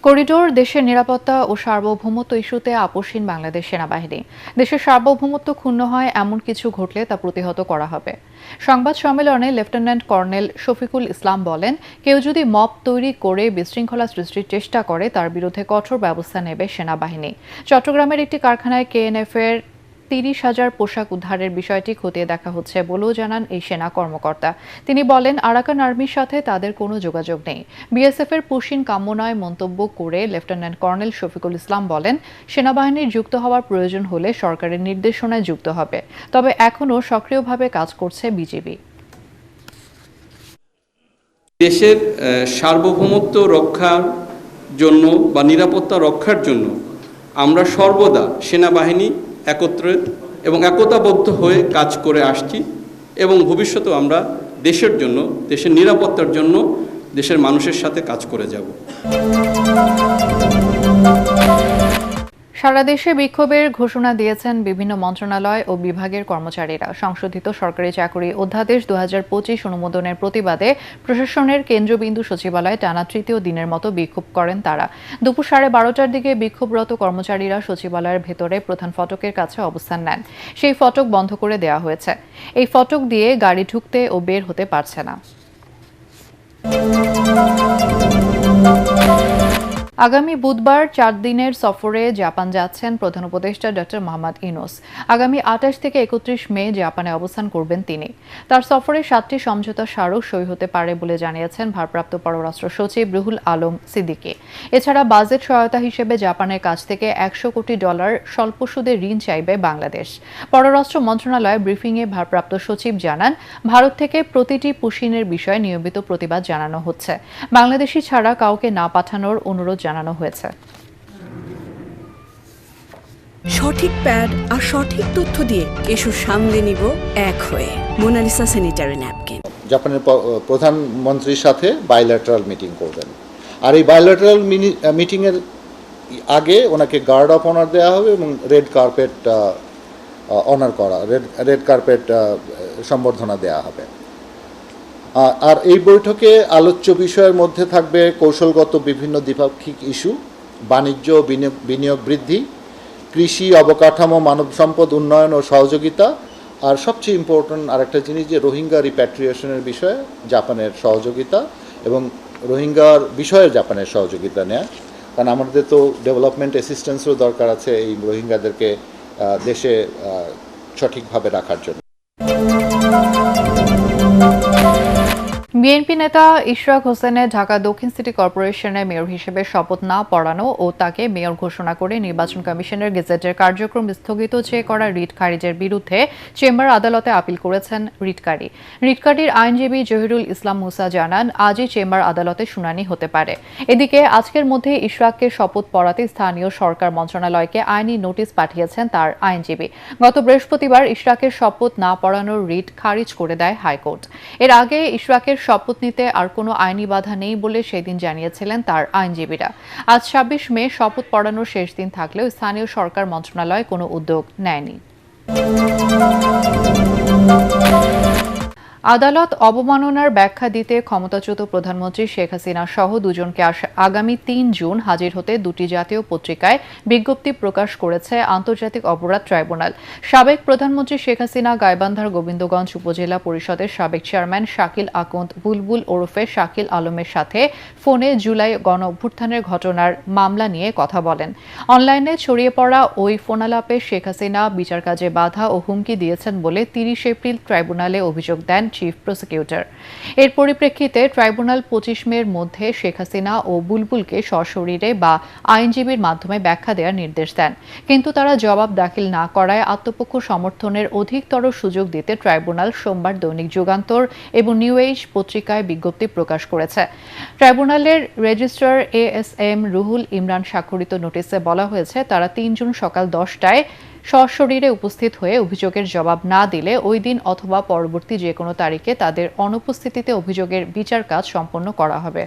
Corridor দেশের নিরাপত্তা ও সার্বভৌমত্ব ইস্যুতে আপোষহীন বাংলাদেশ সেনাবাহিনী। দেশের সার্বভৌমত্ব ক্ষুণ্ণ হয় এমন কিছু ঘটলে তা প্রতিহত করা হবে। সংবাদ সম্মেলনে লেফটেন্যান্ট কর্নেল শফিকুল ইসলাম বলেন, কেউ যদি মব তৈরি করে বিশৃঙ্খলা সৃষ্টির চেষ্টা করে তার বিরুদ্ধে কঠোর ব্যবস্থা নেবে সেনাবাহিনী। চট্টগ্রামের একটি কারখানায় KNF-এর 30,000 পোশাক উদ্ধারের বিষয়টি খতিয়ে দেখা হচ্ছে বলেও জানান এই সেনা কর্মকর্তা। তিনি বলেন, আরাকান আর্মির সাথে তাদের কোনো যোগাযোগ নেই। বিএসএফের পুশিন কাম্য নয় মন্তব্য করে লেফটেন্যান্ট কর্নেল শফিকুল ইসলাম বলেন, সেনাবাহিনীর যুক্ত হওয়ার প্রয়োজন হলে সরকারের নির্দেশনায় যুক্ত হবে, তবে এখনও সক্রিয়ভাবে কাজ করছে বিজিবি। দেশের সার্বভৌমত্ব রক্ষার জন্য বা নিরাপত্তা রক্ষার জন্য আমরা সর্বদা সেনাবাহিনী একত্রে এবং একতাবদ্ধ হয়ে কাজ করে আসছি এবং ভবিষ্যতেও আমরা দেশের জন্য, দেশের নিরাপত্তার জন্য দেশের মানুষের সাথে কাজ করে যাব। সারা দেশে বিক্ষোভের ঘোষণা দিয়েছেন বিভিন্ন মন্ত্রণালয় ও বিভাগের কর্মচারীরা। সংশোধিত সরকারি চাকরি অধ্যাদেশ 2025 অনুমোদনের প্রতিবাদে প্রশাসনের কেন্দ্রবিন্দু সচিবালয়ে টানা তৃতীয় দিনের মতো বিক্ষোভ করেন তারা। দুপুর 12:30টার দিকে বিক্ষোভরত কর্মচারীরা সচিবালয়ের ভেতরে প্রধান ফটকের কাছে অবস্থান নেন। সেই ফটক বন্ধ করে দেওয়া হয়েছে। এই ফটক দিয়ে গাড়ি ঢুকতে ও বের হতে পারছে না। আগামী বুধবার 4 দিনের সফরে জাপান যাচ্ছেন প্রধান উপদেষ্টা ডক্টর মোহাম্মদ ইউনূস। আগামী 28 থেকে 31 মে জাপানে অবস্থান করবেন তিনি। তার সফরে 7টি সমঝোতা স্মারক সই হতে পারে বলে জানিয়েছেন ভারপ্রাপ্ত পররাষ্ট্র সচিব রুহুল আলম সিদ্দিকী। এছাড়া বাজেট সহায়তা হিসেবে জাপানের কাছ থেকে $100 কোটি স্বল্প সুদে ঋণ চাইবে বাংলাদেশ। পররাষ্ট্র মন্ত্রণালয়ের ব্রিফিংয়ে ভারপ্রাপ্ত সচিব জানান, ভারত থেকে প্রতিটি পুশিনের বিষয়ে নিয়মিত প্রতিবাদ জানানো হচ্ছে। বাংলাদেশি ছাড়া কাউকে না পাঠানোর অনুরোধ জানানো হয়েছে। সঠিক প্যাড আর সঠিক তথ্য দিয়ে এসব সামলে নিব এক হয়ে। Monalisa sanitary napkin. জাপানের প্রধানমন্ত্রীর সাথে বাইল্যাটারাল মিটিং করবেন, আর এই বাইল্যাটারাল মিটিংয়ের আগে ওনাকে গার্ড অফ অনার দেওয়া হবে এবং রেড কার্পেট অনার করা, রেড কার্পেট সম্বর্ধনা দেওয়া হবে। আর এই বৈঠকে আলোচ্য বিষয়ের মধ্যে থাকবে কৌশলগত বিভিন্ন দ্বিপাক্ষিক ইস্যু, বাণিজ্য বিনিয়োগ বৃদ্ধি, কৃষি, অবকাঠামো, মানব সম্পদ উন্নয়ন ও সহযোগিতা, আর সবচেয়ে ইম্পর্টেন্ট আরেকটা জিনিস যে রোহিঙ্গা রিপ্যাট্রিয়েশনের বিষয়ে জাপানের সহযোগিতা এবং রোহিঙ্গার বিষয়ে জাপানের সহযোগিতা নেয়া, কারণ আমাদের তো ডেভেলপমেন্ট অ্যাসিস্ট্যান্সও দরকার আছে এই রোহিঙ্গাদেরকে দেশে সঠিকভাবে রাখার জন্য। বিএনপি নেতা ইশরাক হোসেনের ঢাকা দক্ষিণ সিটি কর্পোরেশনের মেয়র হিসেবে শপথ না পড়ানো ও তাকে মেয়র ঘোষণা করে নির্বাচন কমিশনের গেজেটের কার্যক্রম স্থগিত চেয়ে করা রিট খারিজের বিরুদ্ধে চেম্বার আদালতে আপিল করেছেন রিটকারী। রিটকারীর আইনজীবী জহিরুল ইসলাম মুসা জানান, আজই চেম্বার আদালতে শুনানি হতে পারে। এদিকে আজকের মধ্যে ইশরাককে শপথ পড়াতে স্থানীয় সরকার মন্ত্রণালয়কে আইনি নোটিশ পাঠিয়েছেন তার আইনজীবী। গত বৃহস্পতিবার ইশরাকের শপথ না পড়ানোর রিট খারিজ করে দেয় হাইকোর্ট। এর আগে ইশরাকের শপথ নিতে আর কোনো আইনি বাধা নেই বলে সেদিন জানিয়েছিলেন তার আইনজীবীরা। আজ 26 মে শপথ পড়ানোর শেষ দিন থাকলেও স্থানীয় সরকার মন্ত্রণালয় কোনো উদ্যোগ নেয়নি। আদালত অবমাননার ব্যাখ্যা দিতে ক্ষমতাচ্যুত প্রধানমন্ত্রী শেখ হাসিনা সহ দুজনকে আগামী 3 জুন হাজির হতে দুটি জাতীয় পত্রিকায় বিজ্ঞপ্তি প্রকাশ করেছে আন্তর্জাতিক অপরাধ ট্রাইব্যুনাল। সাবেক প্রধানমন্ত্রী শেখ হাসিনা গাইবান্ধার গোবিন্দগঞ্জ উপজেলা পরিষদের সাবেক চেয়ারম্যান শাকিল আকন্দ বুলবুল ওরফে শাকিল আলমের সাথে ফোনে জুলাই গণ অভ্যুত্থানের ঘটনার মামলা নিয়ে কথা বলেন। অনলাইনে ছড়িয়ে পড়া ওই ফোনালাপে শেখ হাসিনা বিচার কাজে বাধা ও হুমকি দিয়েছেন বলে 30 এপ্রিল ট্রাইব্যুনালে অভিযোগ দেন চিফ প্রসিকিউটর। এর পরিপ্রেক্ষিতে ট্রাইব্যুনাল 25 মের মধ্যে শেখ হাসিনা ও বুলবুলকে সশরীরে বা আইনজীবীর মাধ্যমে ব্যাখ্যা দেওয়ার নির্দেশ দেন, কিন্তু তারা জবাব দাখিল না করায় আত্মপক্ষ সমর্থনের অধিকতর সুযোগ দিতে ট্রাইব্যুনাল সোমবার দৈনিক যুগান্তর এবং নিউ এজ পত্রিকায় বিজ্ঞপ্তি প্রকাশ করেছে। ট্রাইব্যুনালের রেজিস্ট্রার ASM রুহুল ইমরান স্বাক্ষরিত নোটিশে বলা হয়েছে, তারা 3 জুন সকাল 10টায় সশরীরে উপস্থিত হয়ে অভিযোগের জবাব না দিলে ওই দিন অথবা পরবর্তী যে কোনো তারিখে তাদের অনুপস্থিতিতে অভিযোগের বিচার কাজ সম্পন্ন করা হবে।